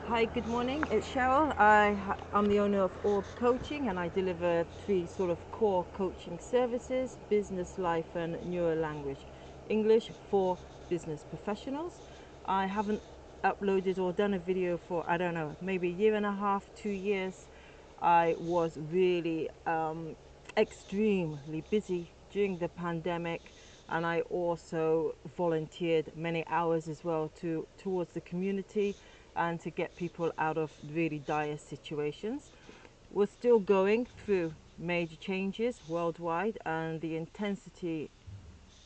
Hi, good morning. It's Cheryl. I'm the owner of Orb Coaching, and I deliver three sort of core coaching services: business, life, and neuro language English for business professionals. I haven't uploaded or done a video for, I don't know, maybe a year and a half, 2 years. I was really extremely busy during the pandemic, and I also volunteered many hours as well towards the community and to get people out of really dire situations. We're still going through major changes worldwide, and the intensity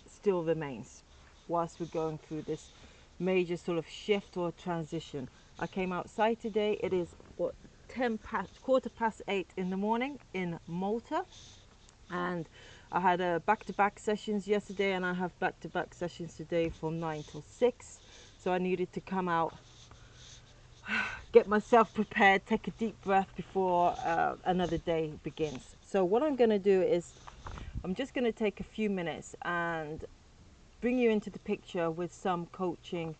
still remains whilst we're going through this major sort of shift or transition. I came outside today. It is what, 8:15 in the morning in Malta, and I had a back-to-back sessions yesterday, and I have back-to-back sessions today from 9 till 6. So I needed to come out, get myself prepared, take a deep breath before another day begins. So what I'm going to do is I'm just going to take a few minutes and bring you into the picture with some coaching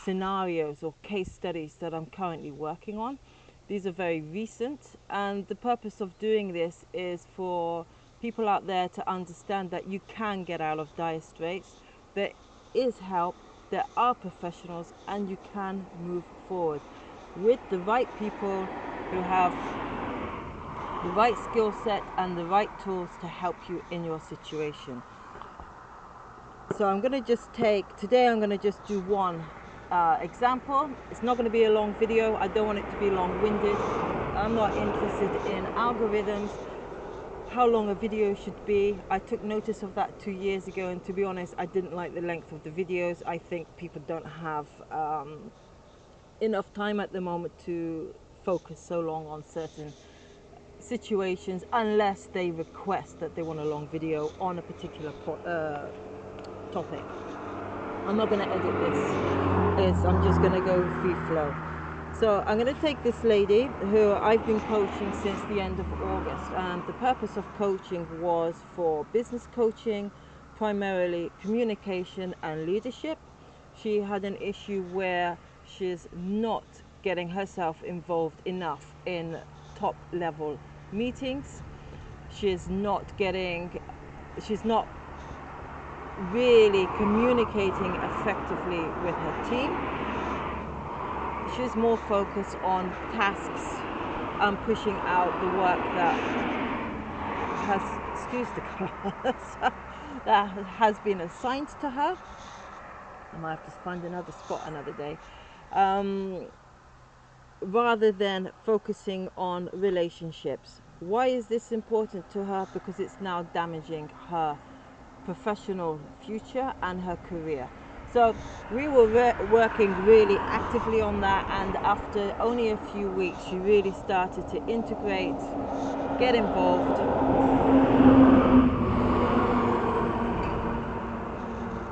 scenarios or case studies that I'm currently working on. These are very recent, and the purpose of doing this is for people out there to understand that you can get out of dire straits. There is help, there are professionals, and you can move forward with the right people who have the right skill set and the right tools to help you in your situation. So I'm going to just today I'm going to just do one example. It's not going to be a long video. I don't want it to be long-winded. I'm not interested in algorithms, how long a video should be. I took notice of that 2 years ago, and to be honest, I didn't like the length of the videos. I think people don't have enough time at the moment to focus so long on certain situations unless they request that they want a long video on a particular topic. I'm not going to edit this. I'm just going to go free flow. So I'm going to take this lady who I've been coaching since the end of August, and the purpose of coaching was for business coaching, primarily communication and leadership. She had an issue where she's not getting herself involved enough in top level meetings. She's not really communicating effectively with her team. She's more focused on tasks and pushing out the work that that has been assigned to her. I might have to find another spot another day. Rather than focusing on relationships. Why is this important to her? Because it's now damaging her professional future and her career. So we were working really actively on that, and after only a few weeks she really started to integrate, get involved,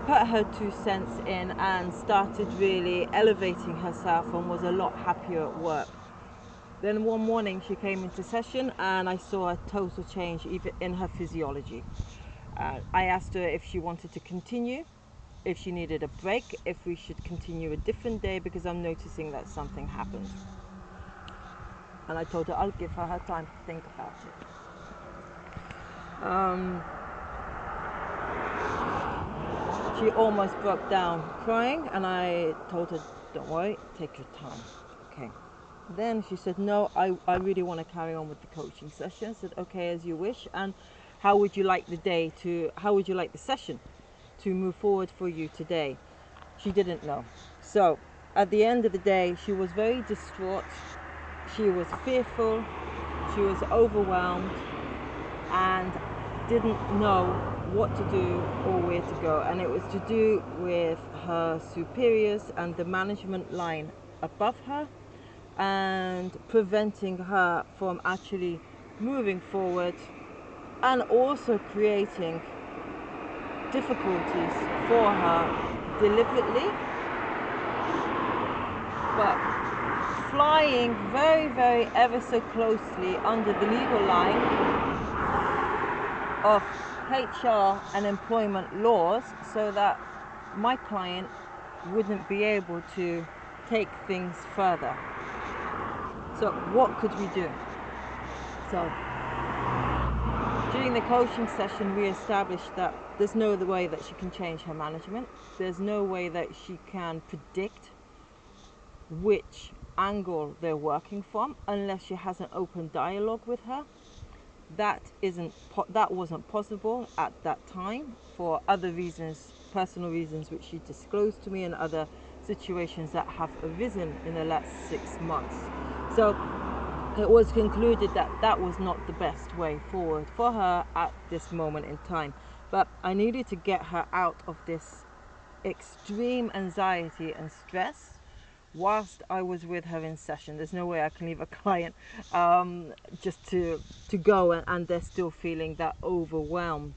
put her 2 cents in, and started really elevating herself and was a lot happier at work. Then one morning she came into session and I saw a total change even in her physiology. I asked her if she wanted to continue, if she needed a break, if we should continue a different day, because I'm noticing that something happened. And I told her I'll give her time to think about it. She almost broke down crying, and I told her, don't worry, take your time. Okay. Then she said, no, I really want to carry on with the coaching session. I said, okay, as you wish. And how would you like the session to move forward for you today? She didn't know. So at the end of the day, she was very distraught. She was fearful. She was overwhelmed and didn't know what to do or where to go. And it was to do with her superiors and the management line above her, and preventing her from actually moving forward, and also creating difficulties for her deliberately, but flying very ever so closely under the legal line of HR and employment laws, so that my client wouldn't be able to take things further. So what could we do? So during the coaching session, we established that there's no other way that she can change her management. There's no way that she can predict which angle they're working from unless she has an open dialogue with her. That wasn't possible at that time for other reasons, personal reasons, which she disclosed to me, and other situations that have arisen in the last 6 months. So it was concluded that that was not the best way forward for her at this moment in time. But I needed to get her out of this extreme anxiety and stress whilst I was with her in session. There's no way I can leave a client just to go and they're still feeling that overwhelmed,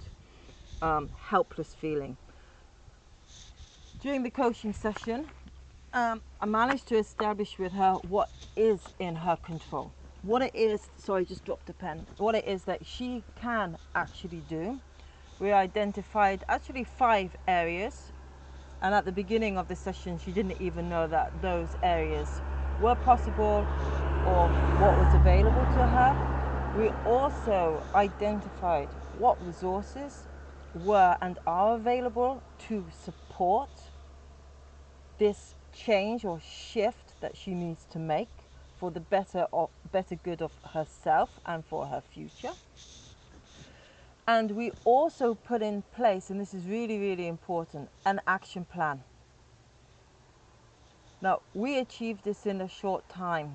helpless feeling. During the coaching session, I managed to establish with her what is in her control. What it is, sorry, just dropped a pen. What it is that she can actually do. We identified actually 5 areas. And at the beginning of the session, she didn't even know that those areas were possible or what was available to her. We also identified what resources were and are available to support this change or shift that she needs to make for the better good of herself and for her future. And we also put in place, and this is really, really important, an action plan. Now, we achieved this in a short time,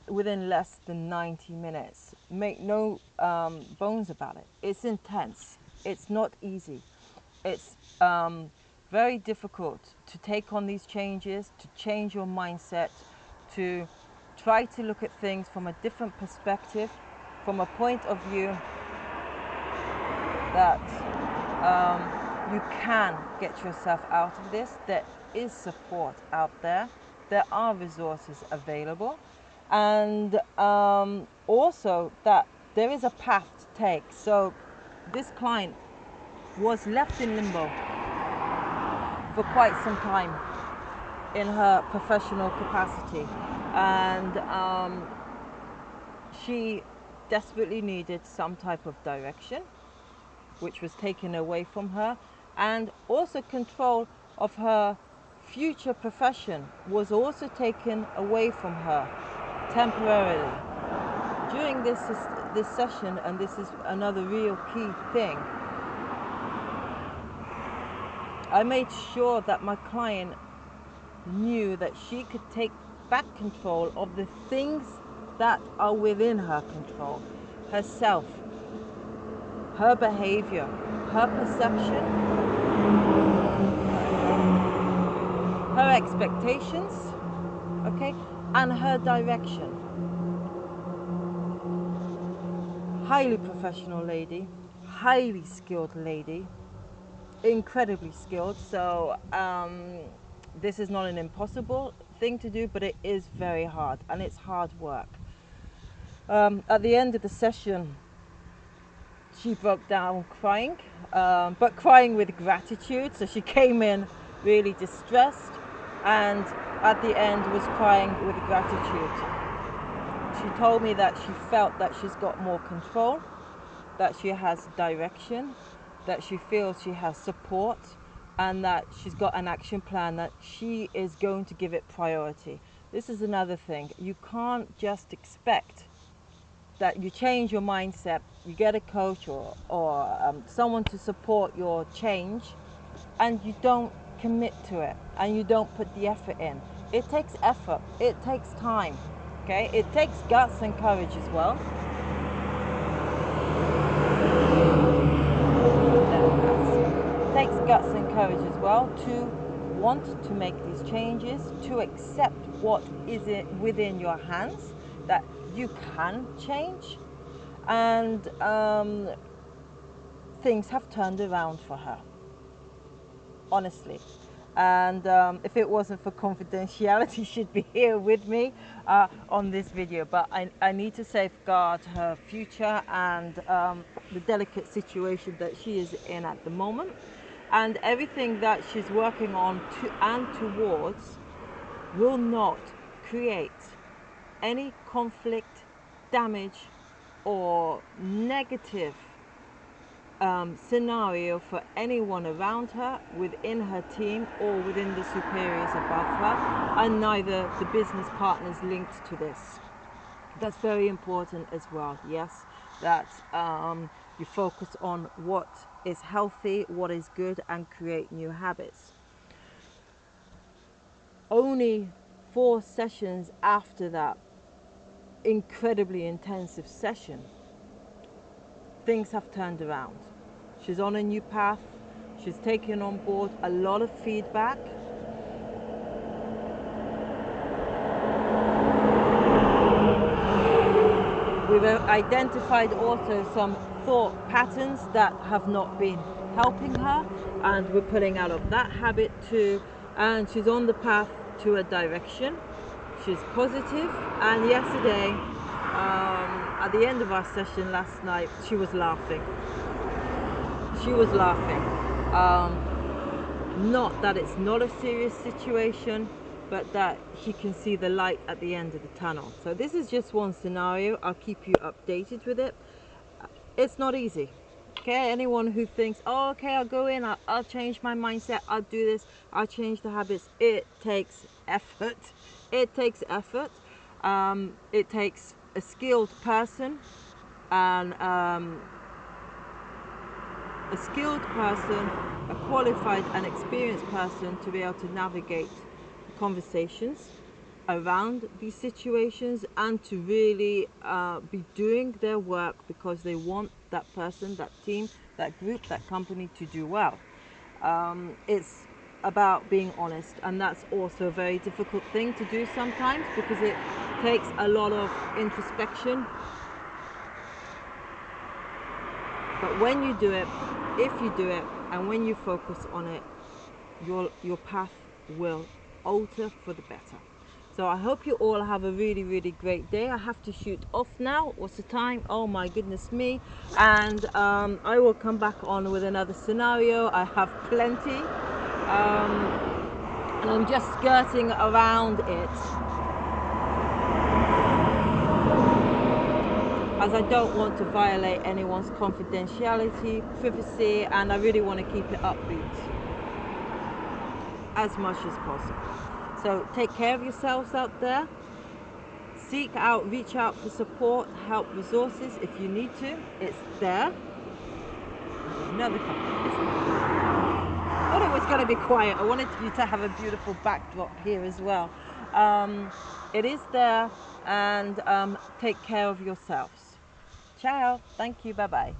within less than 90 minutes. Make no bones about it. It's intense. It's not easy. It's very difficult to take on these changes, to change your mindset, to try to look at things from a different perspective, from a point of view that you can get yourself out of this. There is support out there. There are resources available, and also that there is a path to take. So this client was left in limbo for quite some time in her professional capacity, and she desperately needed some type of direction, which was taken away from her, and also control of her future profession was also taken away from her temporarily. During this session, and this is another real key thing, I made sure that my client knew that she could take back control of the things that are within her control: herself, her behavior, her perception, her expectations, okay, and her direction. Highly professional lady, highly skilled lady, incredibly skilled. So this is not an impossible thing to do, but it is very hard, and it's hard work. At the end of the session, she broke down crying, but crying with gratitude. So she came in really distressed, and at the end was crying with gratitude. She told me that she felt that she's got more control, that she has direction, that she feels she has support, and that she's got an action plan that she is going to give it priority. This is another thing. You can't just expect that you change your mindset, you get a coach or someone to support your change, and you don't commit to it and you don't put the effort in. It takes effort, it takes time, okay? It takes guts and courage as well. It takes guts and courage as well to want to make these changes, to accept what is within your hands, that you can change, and things have turned around for her, honestly. And if it wasn't for confidentiality, she'd be here with me on this video. But I need to safeguard her future and the delicate situation that she is in at the moment, and everything that she's working on and towards will not create any conflict, damage, or negative scenario for anyone around her, within her team, or within the superiors above her, and neither the business partners linked to this. That's very important as well. Yes, that you focus on what is healthy, what is good, and create new habits. Only 4 sessions after that incredibly intensive session, things have turned around. She's on a new path. She's taken on board a lot of feedback. We've identified also some thought patterns that have not been helping her, and we're pulling out of that habit too. And she's on the path to a direction. She's positive. And yesterday, at the end of our session last night, she was laughing. She was laughing. Not that it's not a serious situation, but that she can see the light at the end of the tunnel. So this is just one scenario. I'll keep you updated with it. It's not easy. Okay, anyone who thinks, oh, okay, I'll go in, I'll change my mindset, I'll do this, I'll change the habits. It takes effort. It takes effort. It takes a skilled person and a qualified and experienced person to be able to navigate conversations around these situations, and to really be doing their work because they want that person, that team, that group, that company to do well. It's about being honest, and that's also a very difficult thing to do sometimes because it takes a lot of introspection. But when you do it, if you do it, and when you focus on it, your path will alter for the better. So I hope you all have a really, really great day. I have to shoot off now. What's the time? Oh my goodness me. And I will come back on with another scenario. I have plenty. And I'm just skirting around it, as I don't want to violate anyone's confidentiality, privacy, and I really want to keep it upbeat as much as possible. So take care of yourselves out there. Reach out for support, help, resources if you need to. It's there. Another couple. I thought it was going to be quiet. I wanted you to have a beautiful backdrop here as well. It is there, and take care of yourselves. Ciao. Thank you. Bye-bye.